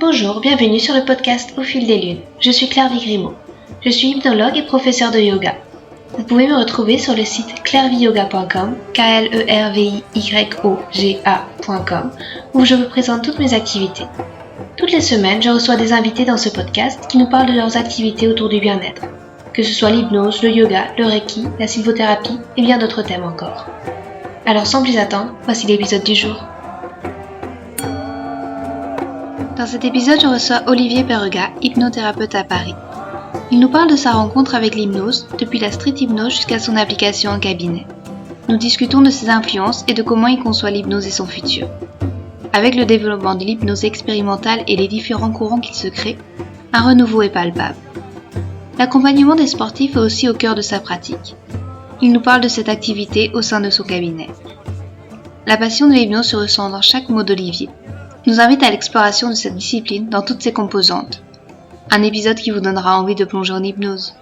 Bonjour, bienvenue sur le podcast Au fil des lunes. Je suis Claire Vigrimaud. Je suis hypnologue et professeure de yoga. Vous pouvez me retrouver sur le site clairviyoga.com, KLERVIYOGA.com, où je vous présente toutes mes activités. Toutes les semaines, je reçois des invités dans ce podcast qui nous parlent de leurs activités autour du bien-être, que ce soit l'hypnose, le yoga, le reiki, la sylvothérapie et bien d'autres thèmes encore. Alors sans plus attendre, voici l'épisode du jour. Dans cet épisode, je reçois Olivier Perrega, hypnothérapeute à Paris. Il nous parle de sa rencontre avec l'hypnose, depuis la street hypnose jusqu'à son application en cabinet. Nous discutons de ses influences et de comment il conçoit l'hypnose et son futur. Avec le développement de l'hypnose expérimentale et les différents courants qu'il se crée, un renouveau est palpable. L'accompagnement des sportifs est aussi au cœur de sa pratique. Il nous parle de cette activité au sein de son cabinet. La passion de l'hypnose se ressent dans chaque mot d'Olivier. Il nous invite à l'exploration de cette discipline dans toutes ses composantes. Un épisode qui vous donnera envie de plonger en hypnose.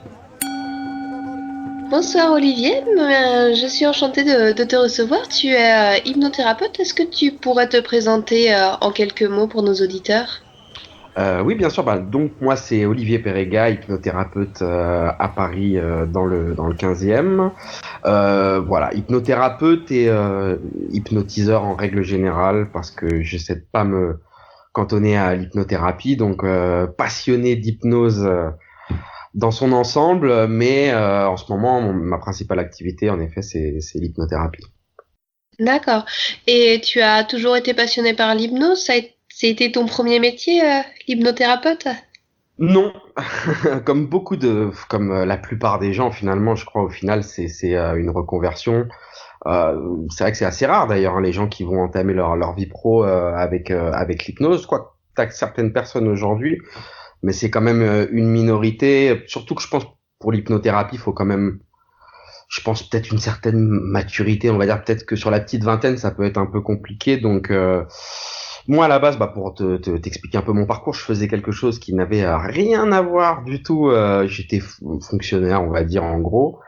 Bonsoir Olivier, je suis enchantée de te recevoir. Tu es hypnothérapeute. Est-ce que tu pourrais te présenter en quelques mots pour nos auditeurs ? Oui, bien sûr. Donc moi, c'est Olivier Perrega, hypnothérapeute à Paris dans le 15e. Voilà, hypnothérapeute et hypnotiseur en règle générale parce que j'essaie de pas me cantonner à l'hypnothérapie. Donc passionné d'hypnose dans son ensemble, mais en ce moment, ma principale activité, en effet, c'est l'hypnothérapie. D'accord. Et tu as toujours été passionné par l'hypnose ? C'était ton premier métier, l'hypnothérapeute ? Non, comme la plupart des gens finalement, je crois au final c'est une reconversion. C'est vrai que c'est assez rare d'ailleurs les gens qui vont entamer leur vie pro avec l'hypnose. Quoi, t'as certaines personnes aujourd'hui, mais c'est quand même une minorité. Surtout que je pense pour l'hypnothérapie, il faut quand même, je pense peut-être une certaine maturité. On va dire peut-être que sur la petite vingtaine, ça peut être un peu compliqué. Donc moi, à la base, pour t'expliquer un peu mon parcours, je faisais quelque chose qui n'avait rien à voir du tout. J'étais fonctionnaire, on va dire, en gros.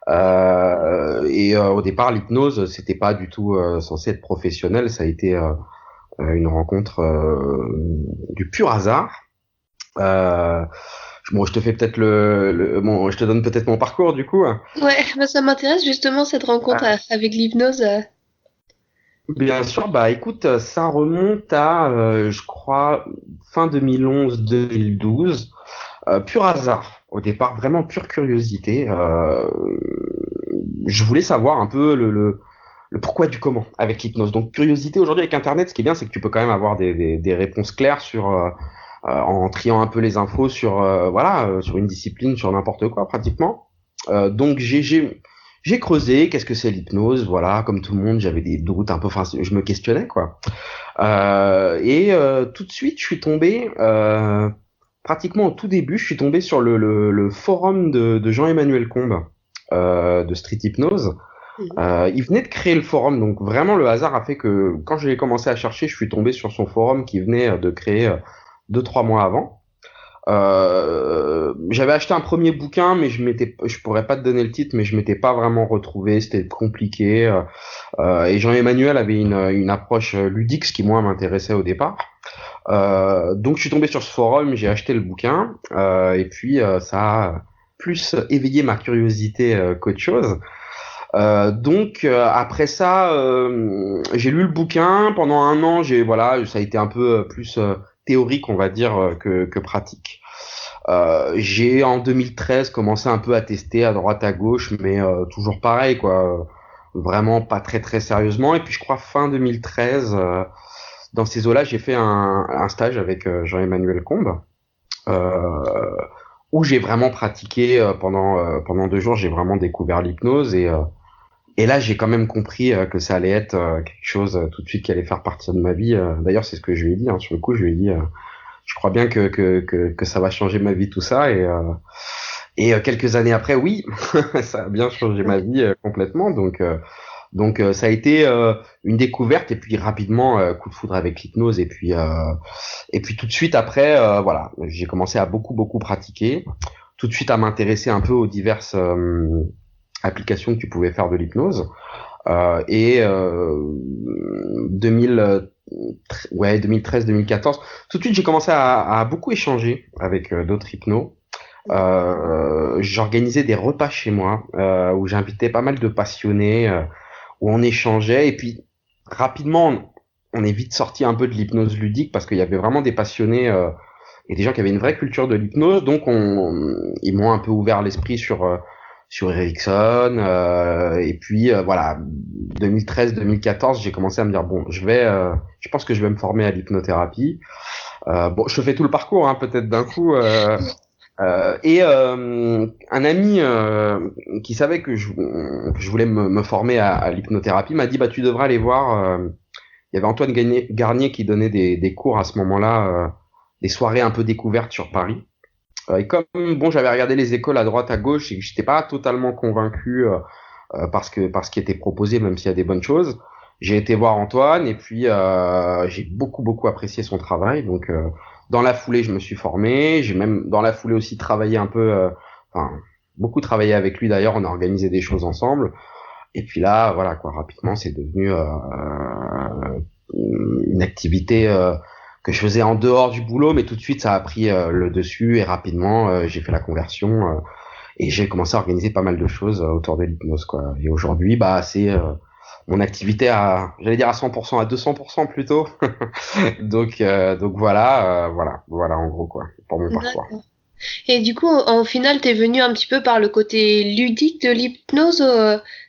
Au départ, l'hypnose, c'était pas du tout censé être professionnel. Ça a été une rencontre du pur hasard. Je te fais peut-être je te donne peut-être mon parcours, du coup. Ouais, ça m'intéresse justement cette rencontre avec l'hypnose. Bien sûr, écoute, ça remonte à, je crois, fin 2011-2012, pur hasard. Au départ, vraiment pure curiosité. Je voulais savoir un peu le pourquoi du comment avec l'hypnose. Donc curiosité aujourd'hui avec Internet, ce qui est bien, c'est que tu peux quand même avoir des réponses claires sur en triant un peu les infos sur sur une discipline, sur n'importe quoi pratiquement. Donc j'ai creusé, qu'est-ce que c'est l'hypnose, voilà, comme tout le monde, j'avais des doutes un peu, enfin, je me questionnais, quoi. Tout de suite, je suis tombé, pratiquement au tout début, je suis tombé sur le forum de Jean-Emmanuel Combes, de Street Hypnose. Il venait de créer le forum, donc vraiment le hasard a fait que quand j'ai commencé à chercher, je suis tombé sur son forum qui venait de créer 2-3 mois avant. J'avais acheté un premier bouquin, mais je pourrais pas te donner le titre, mais je m'étais pas vraiment retrouvé, c'était compliqué. Et Jean-Emmanuel avait une approche ludique, ce qui moi m'intéressait au départ. Donc je suis tombé sur ce forum, j'ai acheté le bouquin, et puis ça a plus éveillé ma curiosité qu'autre chose. Après ça, j'ai lu le bouquin pendant un an. Ça a été un peu plus théorique, on va dire, que pratique. J'ai en 2013 commencé un peu à tester à droite à gauche, mais toujours pareil, quoi. Vraiment pas très très sérieusement. Et puis je crois fin 2013, dans ces eaux-là, j'ai fait un stage avec Jean-Emmanuel Combes, où j'ai vraiment pratiqué pendant 2 jours. J'ai vraiment découvert l'hypnose et là, j'ai quand même compris que ça allait être quelque chose tout de suite qui allait faire partie de ma vie. D'ailleurs, c'est ce que je lui ai dit. Sur le coup, je lui ai dit, je crois bien que ça va changer ma vie, tout ça. Et quelques années après, oui, ça a bien changé ma vie complètement. Donc, ça a été une découverte et puis rapidement coup de foudre avec l'hypnose. Et puis tout de suite après, j'ai commencé à beaucoup pratiquer. Tout de suite à m'intéresser un peu aux diverses applications que tu pouvais faire de l'hypnose. 2013 ouais, 2013-2014. Tout de suite, j'ai commencé à beaucoup échanger avec d'autres hypnos. J'organisais des repas chez moi où j'invitais pas mal de passionnés, où on échangeait. Et puis, rapidement, on est vite sorti un peu de l'hypnose ludique parce qu'il y avait vraiment des passionnés et des gens qui avaient une vraie culture de l'hypnose. Donc, ils m'ont un peu ouvert l'esprit sur Erickson. Et puis, voilà, 2013-2014, j'ai commencé à me dire, bon, je pense que je vais me former à l'hypnothérapie. Bon, je fais tout le parcours, hein, peut-être d'un coup. Un ami qui savait que je voulais me former à l'hypnothérapie m'a dit, bah, tu devrais aller voir. Il y avait Antoine Garnier qui donnait des cours à ce moment-là, des soirées un peu découvertes sur Paris. Et comme bon, j'avais regardé les écoles à droite à gauche et que j'étais pas totalement convaincu par ce qui était proposé, même s'il y a des bonnes choses, j'ai été voir Antoine et puis j'ai beaucoup apprécié son travail. Donc dans la foulée, je me suis formé. J'ai même dans la foulée aussi travaillé un peu, enfin beaucoup travaillé avec lui d'ailleurs. On a organisé des choses ensemble. Et puis là, voilà quoi, rapidement, c'est devenu une activité que je faisais en dehors du boulot, mais tout de suite, ça a pris le dessus et rapidement, j'ai fait la conversion et j'ai commencé à organiser pas mal de choses autour de l'hypnose quoi. Et aujourd'hui, bah c'est mon activité j'allais dire à 100%, à 200% plutôt. Donc voilà en gros quoi, pour mon parcours. D'accord. Et du coup, au final, t'es venu un petit peu par le côté ludique de l'hypnose.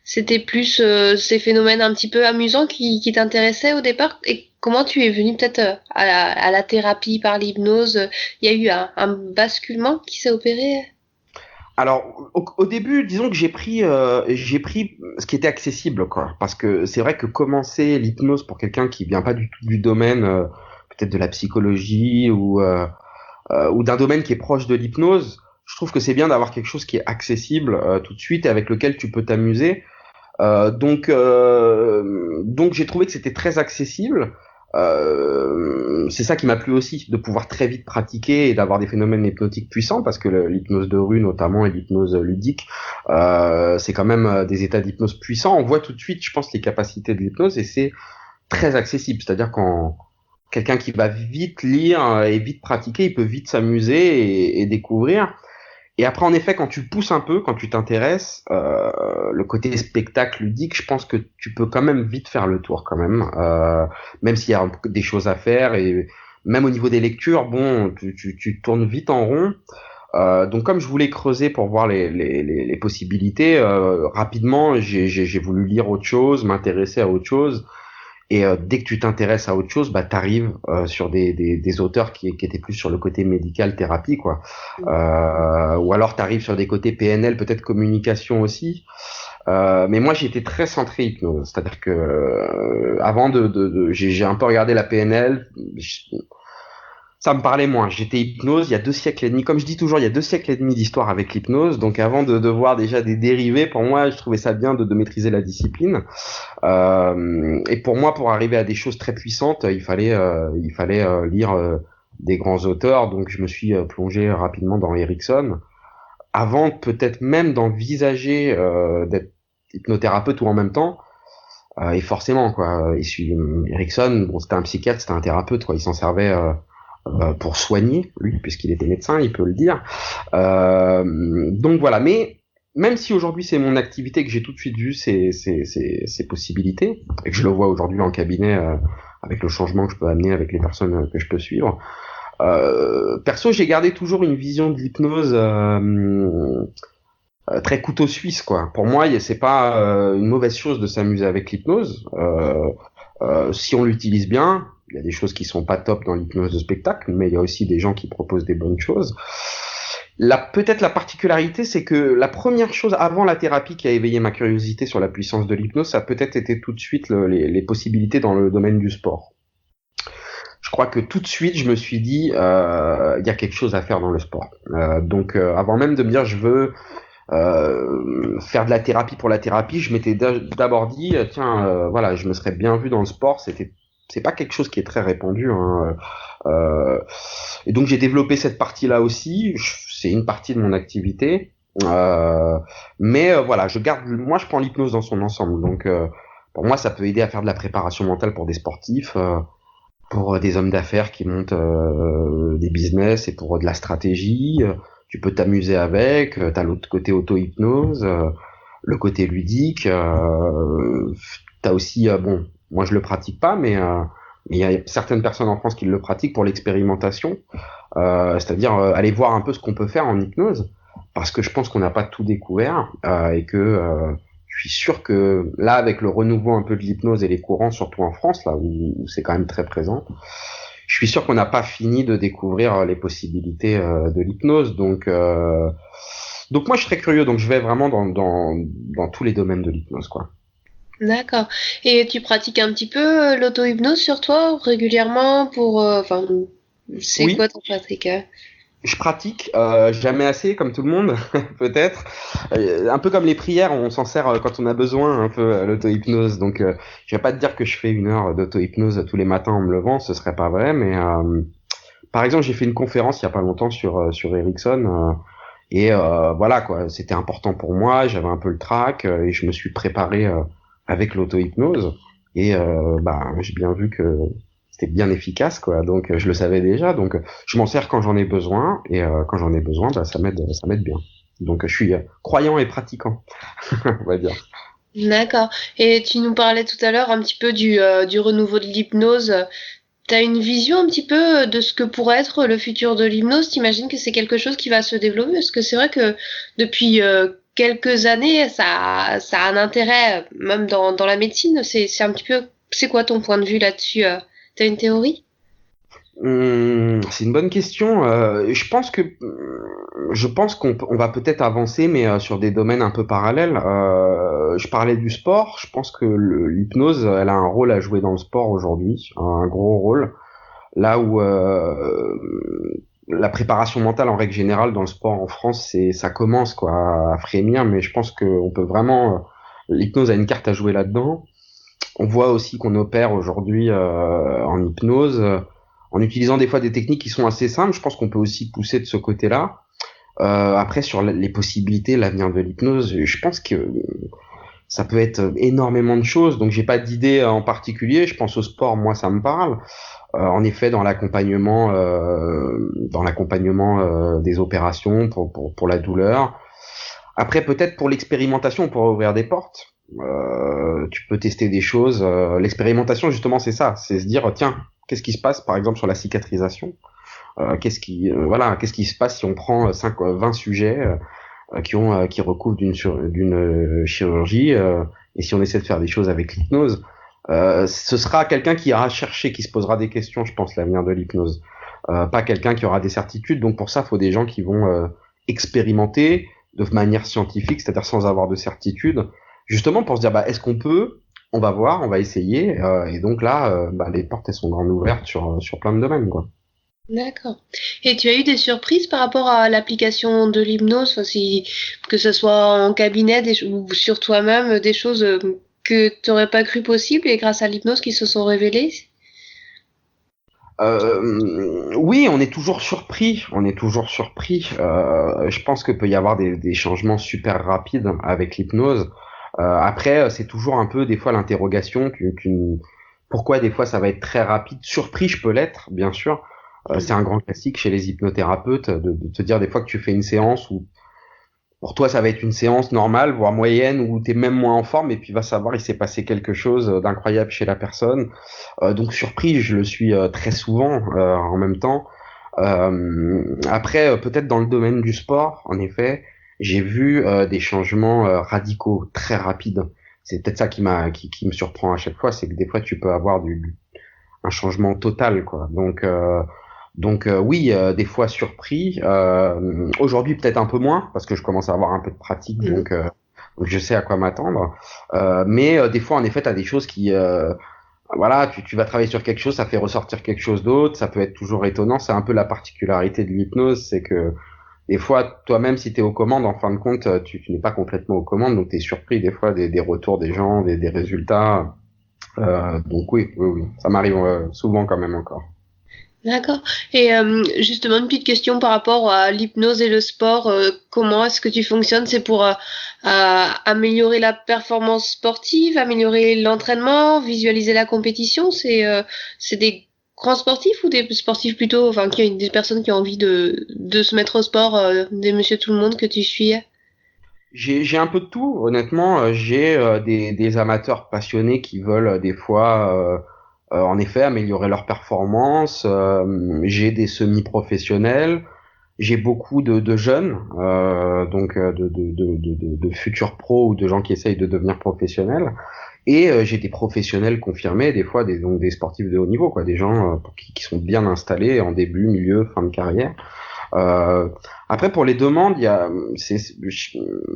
C'était plus ces phénomènes un petit peu amusants qui t'intéressaient au départ. Et comment tu es venu peut-être à la thérapie par l'hypnose? Il y a eu un basculement qui s'est opéré? Alors, au début, disons que j'ai pris ce qui était accessible, quoi. Parce que c'est vrai que commencer l'hypnose pour quelqu'un qui vient pas du tout du domaine, peut-être de la psychologie ou d'un domaine qui est proche de l'hypnose, je trouve que c'est bien d'avoir quelque chose qui est accessible tout de suite et avec lequel tu peux t'amuser. Donc j'ai trouvé que c'était très accessible. C'est ça qui m'a plu aussi, de pouvoir très vite pratiquer et d'avoir des phénomènes hypnotiques puissants, parce que l'hypnose de rue notamment et l'hypnose ludique, c'est quand même des états d'hypnose puissants. On voit tout de suite, je pense, les capacités de l'hypnose et c'est très accessible. C'est-à-dire quand quelqu'un qui va vite lire et vite pratiquer, il peut vite s'amuser et découvrir. Et après, en effet, quand tu pousses un peu, quand tu t'intéresses, le côté spectacle ludique, je pense que tu peux quand même vite faire le tour quand même s'il y a des choses à faire et même au niveau des lectures, bon, tu tournes vite en rond. Donc comme je voulais creuser pour voir les possibilités, rapidement, j'ai voulu lire autre chose, m'intéresser à autre chose. Et dès que tu t'intéresses à autre chose, bah t'arrives sur des auteurs qui étaient plus sur le côté médical thérapie quoi, ou alors t'arrives sur des côtés PNL, peut-être communication aussi. Mais moi j'ai été très centré hypnose, c'est-à-dire que avant j'ai un peu regardé la PNL. Ça me parlait moins. J'étais hypnose il y a 2 siècles et demi. Comme je dis toujours, il y a 2 siècles et demi d'histoire avec l'hypnose. Donc avant de voir déjà des dérivés, pour moi, je trouvais ça bien de maîtriser la discipline. Et pour moi, pour arriver à des choses très puissantes, il fallait lire des grands auteurs. Donc je me suis plongé rapidement dans Erickson, avant peut-être même d'envisager d'être hypnothérapeute ou en même temps. Et forcément, quoi. Erickson, bon, c'était un psychiatre, c'était un thérapeute, quoi. Il s'en servait pour soigner, lui, puisqu'il était médecin, il peut le dire. Donc voilà, mais même si aujourd'hui c'est mon activité, que j'ai tout de suite vu ces possibilités, et que je le vois aujourd'hui en cabinet avec le changement que je peux amener avec les personnes que je peux suivre, perso j'ai gardé toujours une vision de l'hypnose très couteau suisse, quoi. Pour moi, c'est pas une mauvaise chose de s'amuser avec l'hypnose. Si on l'utilise bien, il y a des choses qui sont pas top dans l'hypnose de spectacle, mais il y a aussi des gens qui proposent des bonnes choses. Peut-être la particularité, c'est que la première chose avant la thérapie qui a éveillé ma curiosité sur la puissance de l'hypnose, ça a peut-être été tout de suite les possibilités dans le domaine du sport. Je crois que tout de suite, je me suis dit, il y a quelque chose à faire dans le sport. Donc, avant même de me dire, je veux faire de la thérapie pour la thérapie, je m'étais d'abord dit, tiens, voilà, je me serais bien vu dans le sport. C'est pas quelque chose qui est très répandu, hein. Et donc j'ai développé cette partie-là aussi. C'est une partie de mon activité, mais voilà, moi je prends l'hypnose dans son ensemble. Donc pour moi, ça peut aider à faire de la préparation mentale pour des sportifs. pour des hommes d'affaires qui montent des business et pour de la stratégie. Tu peux t'amuser avec. T'as l'autre côté auto-hypnose, le côté ludique. T'as aussi, bon, moi je le pratique pas, mais il y a certaines personnes en France qui le pratiquent pour l'expérimentation, c'est-à-dire aller voir un peu ce qu'on peut faire en hypnose, parce que je pense qu'on n'a pas tout découvert et que je suis sûr que là, avec le renouveau un peu de l'hypnose et les courants, surtout en France, là où c'est quand même très présent, je suis sûr qu'on n'a pas fini de découvrir les possibilités de l'hypnose. Donc moi, je serais curieux. Donc je vais vraiment dans tous les domaines de l'hypnose, quoi. D'accord. Et tu pratiques un petit peu l'auto-hypnose sur toi régulièrement pour... Enfin, c'est Oui, quoi ton pratique? je pratique, jamais assez, comme tout le monde, peut-être. Un peu comme les prières, on s'en sert quand on a besoin, un peu l'auto-hypnose. Donc, je vais pas te dire que je fais 1 heure d'auto-hypnose tous les matins en me levant, ce serait pas vrai. Mais par exemple, j'ai fait une conférence il y a pas longtemps sur Ericsson, et voilà quoi, c'était important pour moi. J'avais un peu le trac et je me suis préparé avec l'auto-hypnose. Et bah, j'ai bien vu que c'était bien efficace, quoi. Donc je le savais déjà, donc je m'en sers quand j'en ai besoin, et quand j'en ai besoin, bah, ça m'aide bien. Donc je suis croyant et pratiquant, on va dire. D'accord. Et tu nous parlais tout à l'heure un petit peu du renouveau de l'hypnose. T'as une vision un petit peu de ce que pourrait être le futur de l'hypnose? T'imagines que c'est quelque chose qui va se développer? Parce que c'est vrai que depuis quelques années, ça a un intérêt, même dans la médecine. C'est un petit peu... C'est quoi ton point de vue là-dessus? T'as une théorie? C'est une bonne question. Je pense qu'on va peut-être avancer, mais sur des domaines un peu parallèles. Je parlais du sport. Je pense que l'hypnose, elle a un rôle à jouer dans le sport aujourd'hui, un gros rôle. Là où la préparation mentale en règle générale dans le sport en France, ça commence quoi à frémir, mais je pense qu'on peut vraiment l'hypnose a une carte à jouer là-dedans. On voit aussi qu'on opère aujourd'hui en hypnose en utilisant des fois des techniques qui sont assez simples. Je pense qu'on peut aussi pousser de ce côté-là. Après, sur les possibilités, l'avenir de l'hypnose, je pense que ça peut être énormément de choses. Donc, j'ai pas d'idée en particulier. Je pense au sport, moi, ça me parle. En effet, dans l'accompagnement des opérations pour la douleur. Après, peut-être pour l'expérimentation, on pourrait ouvrir des portes. Tu peux tester des choses. L'expérimentation, justement, c'est ça. C'est se dire, tiens, qu'est-ce qui se passe, par exemple, sur la cicatrisation? Qu'est-ce qui se passe si on prend 20 sujets qui recouvrent d'une chirurgie et si on essaie de faire des choses avec l'hypnose? Ce sera quelqu'un qui ira chercher, qui se posera des questions, je pense, l'avenir de l'hypnose. Pas quelqu'un qui aura des certitudes. Donc pour ça, il faut des gens qui vont expérimenter de manière scientifique, c'est-à-dire sans avoir de certitude, justement pour se dire, bah, est-ce qu'on peut? On va voir, on va essayer. Et donc là, bah, les portes, elles sont grandes ouvertes sur plein de domaines, quoi. D'accord. Et tu as eu des surprises par rapport à l'application de l'hypnose, enfin, que ce soit en cabinet ou sur toi-même, des choses que tu n'aurais pas cru possibles et grâce à l'hypnose qui se sont révélées? Oui, on est toujours surpris. On est toujours surpris. Je pense que peut y avoir des changements super rapides avec l'hypnose. Après, c'est toujours un peu des fois l'interrogation. Pourquoi des fois ça va être très rapide? Surpris, je peux l'être, bien sûr. C'est un grand classique chez les hypnothérapeutes de te dire des fois que tu fais une séance où pour toi ça va être une séance normale, voire moyenne, où t'es même moins en forme, et puis va savoir il s'est passé quelque chose d'incroyable chez la personne. Donc surpris, je le suis très souvent en même temps. Après, peut-être dans le domaine du sport, en effet, j'ai vu des changements radicaux, très rapides. C'est peut-être ça qui me surprend à chaque fois, c'est que des fois tu peux avoir un changement total, quoi. Donc oui, des fois surpris. Aujourd'hui peut-être un peu moins parce que je commence à avoir un peu de pratique, donc je sais à quoi m'attendre. Mais des fois en effet t'as des choses qui voilà, tu vas travailler sur quelque chose, ça fait ressortir quelque chose d'autre, ça peut être toujours étonnant. C'est un peu la particularité de l'hypnose, c'est que des fois toi-même si t'es aux commandes, en fin de compte tu n'es pas complètement aux commandes, donc t'es surpris des fois des retours des gens, des résultats. Donc oui, ça m'arrive souvent quand même encore. D'accord. Et justement, une petite question par rapport à l'hypnose et le sport. Comment est-ce que tu fonctionnes? C'est pour améliorer la performance sportive, améliorer l'entraînement, visualiser la compétition? C'est des grands sportifs ou des sportifs plutôt, enfin, des personnes qui ont envie de se mettre au sport, des monsieur tout le monde que tu suis? J'ai un peu de tout, honnêtement. J'ai des amateurs passionnés qui veulent des fois, en effet, améliorer leur performance. J'ai des semi-professionnels. J'ai beaucoup de jeunes, donc de futurs pros ou de gens qui essayent de devenir professionnels. Et j'ai des professionnels confirmés, des fois donc des sportifs de haut niveau, quoi, des gens qui sont bien installés en début, milieu, fin de carrière. Euh, Après, pour les demandes,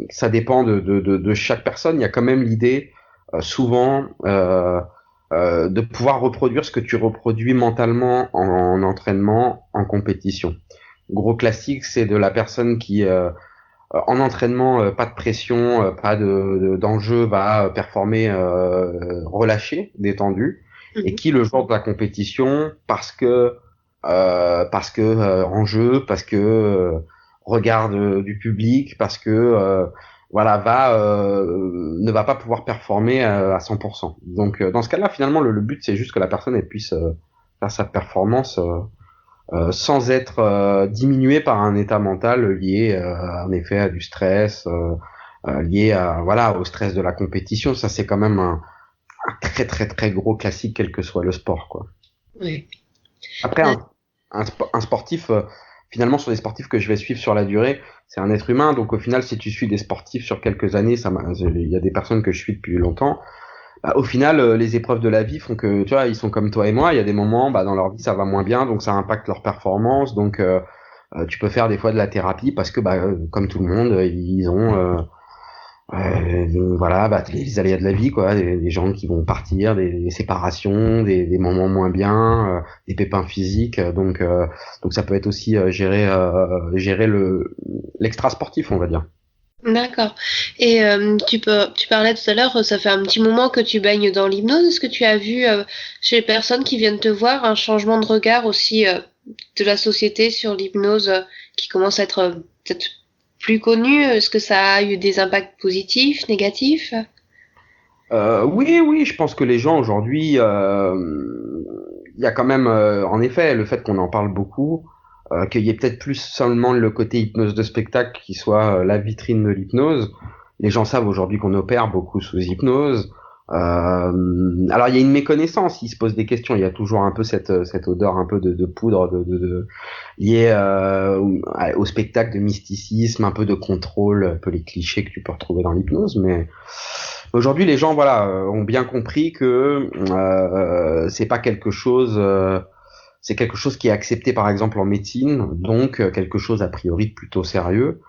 ça dépend de chaque personne. Il y a quand même l'idée, souvent, de pouvoir reproduire ce que tu reproduis mentalement en entraînement, en compétition. Gros classique, c'est de la personne qui, en entraînement, pas de pression, pas d'enjeu, va performer relâché, détendu, et qui le jour de la compétition, parce que enjeu, parce que regard du public, parce que voilà, ne va pas pouvoir performer à 100%. Donc dans ce cas-là, finalement, le but c'est juste que la personne elle puisse faire sa performance sans être diminuée par un état mental lié en effet à du stress, lié à voilà au stress de la compétition. Ça c'est quand même un très très très gros classique quel que soit le sport, quoi. Oui. Après un sportif, finalement sur les sportifs que je vais suivre sur la durée, c'est un être humain, donc au final si tu suis des sportifs sur quelques années, il y a des personnes que je suis depuis longtemps. Bah, au final, les épreuves de la vie font que, tu vois, ils sont comme toi et moi. Il y a des moments, bah, dans leur vie, ça va moins bien, donc ça impacte leur performance. Donc, tu peux faire des fois de la thérapie parce que, bah, comme tout le monde, ils ont, voilà, bah, les aléas de la vie, quoi, des gens qui vont partir, des séparations, des moments moins bien, des pépins physiques. Donc ça peut être aussi gérer l'extra sportif, on va dire. D'accord. Et tu parlais tout à l'heure, ça fait un petit moment que tu baignes dans l'hypnose. Est-ce que tu as vu chez les personnes qui viennent te voir un changement de regard aussi de la société sur l'hypnose qui commence à être peut-être plus connu? Est-ce que ça a eu des impacts positifs, négatifs? Oui, je pense que les gens aujourd'hui, il y a quand même, en effet, le fait qu'on en parle beaucoup, qu'il y ait peut-être plus seulement le côté hypnose de spectacle qui soit la vitrine de l'hypnose. Les gens savent aujourd'hui qu'on opère beaucoup sous hypnose. Alors il y a une méconnaissance, ils se posent des questions. Il y a toujours un peu cette odeur un peu de poudre liée au spectacle, de mysticisme, un peu de contrôle, un peu les clichés que tu peux retrouver dans l'hypnose, mais aujourd'hui, les gens, voilà, ont bien compris que c'est pas quelque chose, c'est quelque chose qui est accepté, par exemple, en médecine, donc quelque chose a priori de plutôt sérieux.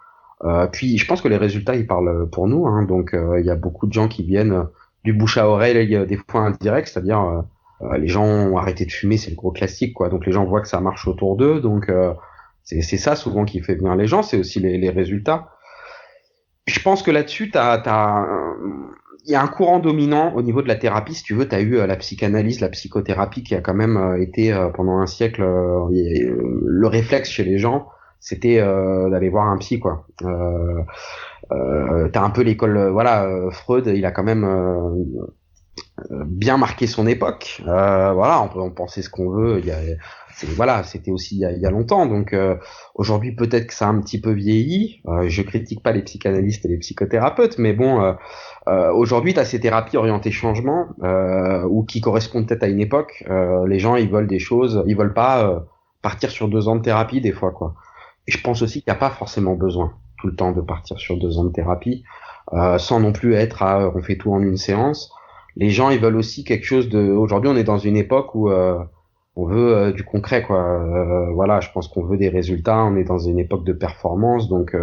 Puis, je pense que les résultats, ils parlent pour nous, hein, donc il y a beaucoup de gens qui viennent du bouche à oreille, des fois indirect, c'est-à-dire les gens ont arrêté de fumer, c'est le gros classique, quoi. Donc les gens voient que ça marche autour d'eux, donc c'est ça souvent qui fait venir les gens, c'est aussi les résultats. Je pense que là-dessus, il y a un courant dominant au niveau de la thérapie. Si tu veux, tu as eu la psychanalyse, la psychothérapie qui a quand même été pendant un siècle le réflexe chez les gens, c'était d'aller voir un psy, quoi. T'as un peu l'école, voilà, Freud, il a quand même bien marqué son époque. Voilà, on peut en penser ce qu'on veut. Voilà, c'était aussi il y a longtemps. Donc aujourd'hui, peut-être que ça a un petit peu vieilli. Je critique pas les psychanalystes et les psychothérapeutes, mais bon, aujourd'hui, tu as ces thérapies orientées changement ou qui correspondent peut-être à une époque. Les gens, ils veulent des choses, ils veulent pas partir sur 2 ans de thérapie des fois, quoi. Et je pense aussi qu'il n'y a pas forcément besoin tout le temps de partir sur 2 ans de thérapie, sans non plus être on fait tout en une séance. Les gens, ils veulent aussi quelque chose de. Aujourd'hui, on est dans une époque où on veut du concret, quoi. Voilà, je pense qu'on veut des résultats. On est dans une époque de performance, donc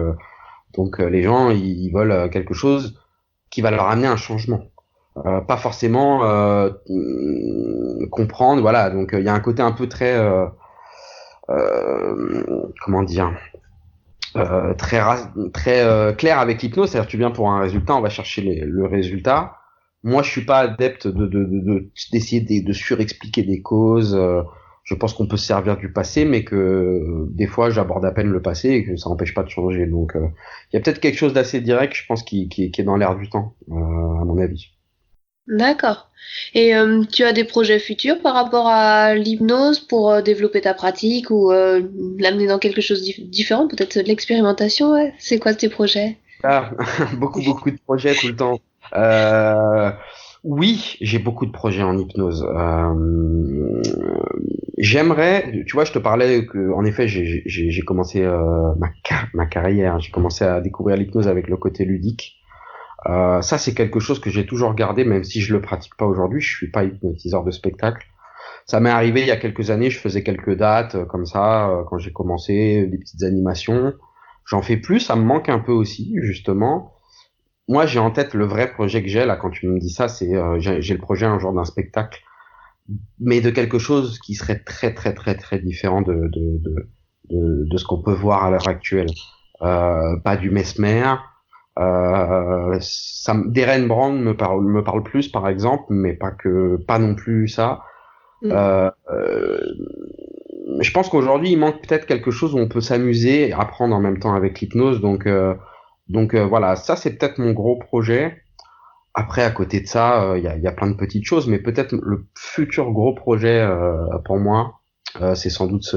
les gens, ils veulent quelque chose qui va leur amener un changement. Pas forcément comprendre. Voilà, donc il y a un côté un peu très comment dire. Très clair avec l'hypnose, c'est-à-dire tu viens pour un résultat, on va chercher le résultat. Moi, je suis pas adepte d'essayer de surexpliquer des causes. Je pense qu'on peut se servir du passé, mais que des fois, j'aborde à peine le passé et que ça n'empêche pas de changer. Donc, il y a peut-être quelque chose d'assez direct, je pense, qui est dans l'air du temps, à mon avis. D'accord. Et tu as des projets futurs par rapport à l'hypnose pour développer ta pratique ou l'amener dans quelque chose de différent, peut-être de l'expérimentation, ouais. C'est quoi tes projets? Ah, beaucoup de projets tout le temps. Euh, oui, j'ai beaucoup de projets en hypnose. J'aimerais, tu vois, je te parlais que, en effet, j'ai commencé ma carrière. J'ai commencé à découvrir l'hypnose avec le côté ludique. Ça, c'est quelque chose que j'ai toujours gardé, même si je le pratique pas aujourd'hui. Je suis pas hypnotiseur de spectacle. Ça m'est arrivé il y a quelques années. Je faisais quelques dates comme ça quand j'ai commencé, des petites animations. J'en fais plus. Ça me manque un peu aussi, justement. Moi, j'ai en tête le vrai projet que j'ai là. Quand tu me dis ça, c'est j'ai le projet un jour d'un spectacle, mais de quelque chose qui serait très différent de ce qu'on peut voir à l'heure actuelle. Pas du Mesmer. Darren Brown me parle plus, par exemple, mais pas non plus ça. Mm. Je pense qu'aujourd'hui, il manque peut-être quelque chose où on peut s'amuser et apprendre en même temps avec l'hypnose. Donc voilà, ça c'est peut-être mon gros projet. Après, à côté de ça, y a plein de petites choses, mais peut-être le futur gros projet pour moi, c'est sans doute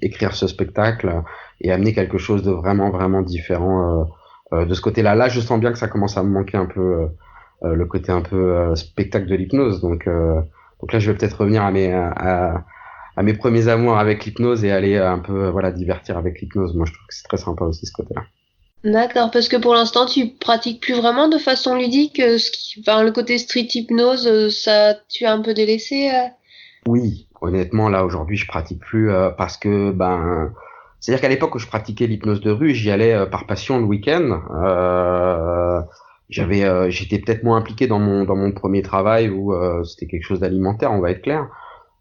écrire ce spectacle et amener quelque chose de vraiment différent de ce côté-là. Là, je sens bien que ça commence à me manquer un peu le côté un peu spectacle de l'hypnose. Donc là, je vais peut-être revenir à mes premiers amours avec l'hypnose et aller un peu voilà divertir avec l'hypnose. Moi, je trouve que c'est très sympa aussi ce côté-là. D'accord, parce que pour l'instant, tu pratiques plus vraiment de façon ludique, enfin, le côté street hypnose, ça, tu as un peu délaissé. Oui, honnêtement, là aujourd'hui, je pratique plus parce que c'est-à-dire qu'à l'époque où je pratiquais l'hypnose de rue, j'y allais par passion le week-end. J'étais peut-être moins impliqué dans mon premier travail où c'était quelque chose d'alimentaire, on va être clair.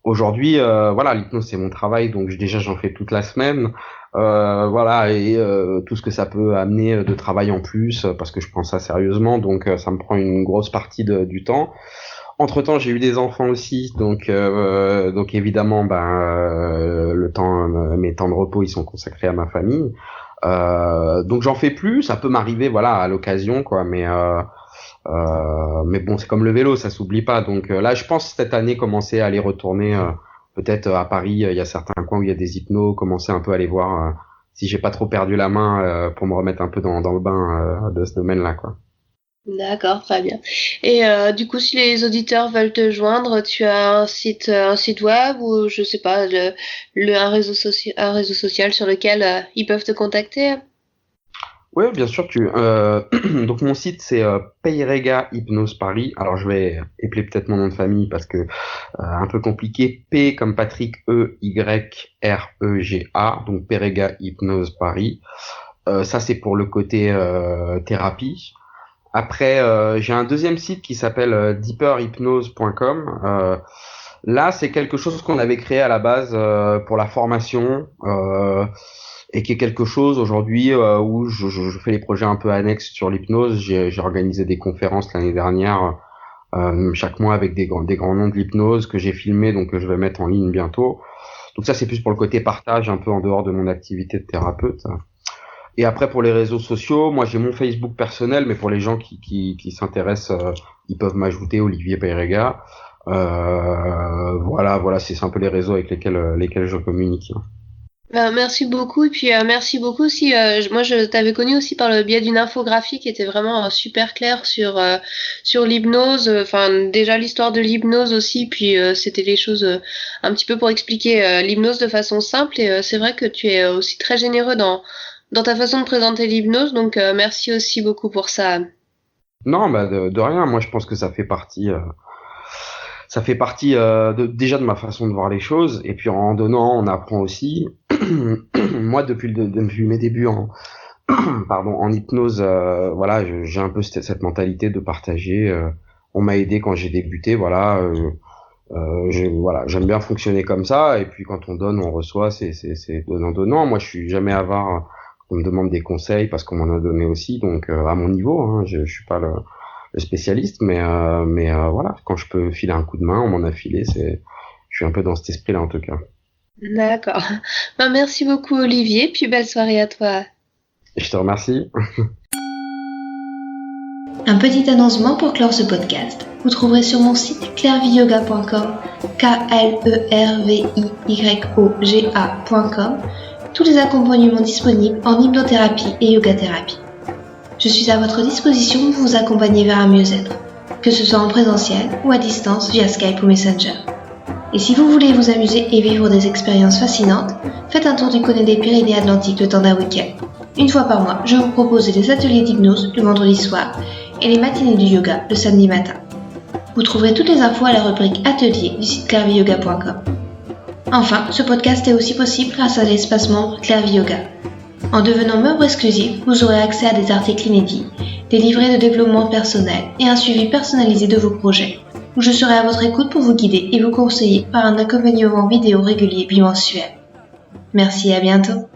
Aujourd'hui, voilà, l'hypnose c'est mon travail, donc déjà j'en fais toute la semaine. Voilà, et tout ce que ça peut amener de travail en plus, parce que je prends ça sérieusement, donc ça me prend une grosse partie du temps. Entre-temps, j'ai eu des enfants aussi, donc évidemment, mes temps de repos, ils sont consacrés à ma famille. Donc j'en fais plus, ça peut m'arriver, voilà, à l'occasion, quoi, mais bon, c'est comme le vélo, ça s'oublie pas. Donc là, je pense cette année commencer à aller retourner, peut-être à Paris, il y a certains coins où il y a des hypnos, commencer un peu à aller voir si j'ai pas trop perdu la main pour me remettre un peu dans le bain de ce domaine-là, quoi. D'accord, très bien. Et du coup, si les auditeurs veulent te joindre, tu as un site web ou je sais pas, un réseau social sur lequel ils peuvent te contacter? Oui, bien sûr. Donc mon site c'est Peyrega Hypnose Paris. Alors je vais épeler peut-être mon nom de famille parce que un peu compliqué. P comme Patrick, Eyrega. Donc Peyrega Hypnose Paris. Ça c'est pour le côté thérapie. Après j'ai un deuxième site qui s'appelle deeperhypnose.com. Là c'est quelque chose qu'on avait créé à la base pour la formation. Et qui est quelque chose aujourd'hui où je fais les projets un peu annexes sur l'hypnose. J'ai organisé des conférences l'année dernière, chaque mois avec des grands noms de l'hypnose que j'ai filmé, donc que je vais mettre en ligne bientôt. Donc ça, c'est plus pour le côté partage, un peu en dehors de mon activité de thérapeute. Et après, pour les réseaux sociaux, moi j'ai mon Facebook personnel, mais pour les gens qui s'intéressent, ils peuvent m'ajouter Olivier Peyrega. Voilà, c'est un peu les réseaux avec lesquels je communique. Merci beaucoup et puis merci beaucoup aussi. Moi, je t'avais connu aussi par le biais d'une infographie qui était vraiment super claire sur l'hypnose. Enfin, déjà l'histoire de l'hypnose aussi. Puis c'était les choses un petit peu pour expliquer l'hypnose de façon simple. Et c'est vrai que tu es aussi très généreux dans ta façon de présenter l'hypnose. Donc merci aussi beaucoup pour ça. Non, de rien. Moi, je pense que ça fait partie. Ça fait partie déjà de ma façon de voir les choses, et puis en donnant, on apprend aussi. Moi, depuis mes débuts en hypnose, voilà, j'ai un peu cette mentalité de partager. On m'a aidé quand j'ai débuté, voilà. Voilà, j'aime bien fonctionner comme ça, et puis quand on donne, on reçoit, c'est donnant. Moi, je suis jamais avare. On me demande des conseils parce qu'on m'en a donné aussi, donc à mon niveau, hein, je suis pas le spécialiste, mais voilà, quand je peux filer un coup de main, on m'en a filé, je suis un peu dans cet esprit-là en tout cas. D'accord. Merci beaucoup Olivier. Puis belle soirée à toi. Je te remercie. Un petit annoncement pour clore ce podcast. Vous trouverez sur mon site clairviyoga.com, KLERVIYOGA.com, tous les accompagnements disponibles en hypnothérapie et yoga-thérapie. Je suis à votre disposition pour vous accompagner vers un mieux-être, que ce soit en présentiel ou à distance via Skype ou Messenger. Et si vous voulez vous amuser et vivre des expériences fascinantes, faites un tour du côté des Pyrénées-Atlantiques le temps d'un week-end. Une fois par mois, je vous propose des ateliers d'hypnose le vendredi soir et les matinées du yoga le samedi matin. Vous trouverez toutes les infos à la rubrique Atelier du site clairviyoga.com. Enfin, ce podcast est aussi possible grâce à l'espace membre Clairviyoga. En devenant membre exclusif, vous aurez accès à des articles inédits, des livrets de développement personnel et un suivi personnalisé de vos projets, où je serai à votre écoute pour vous guider et vous conseiller par un accompagnement vidéo régulier bimensuel. Merci et à bientôt.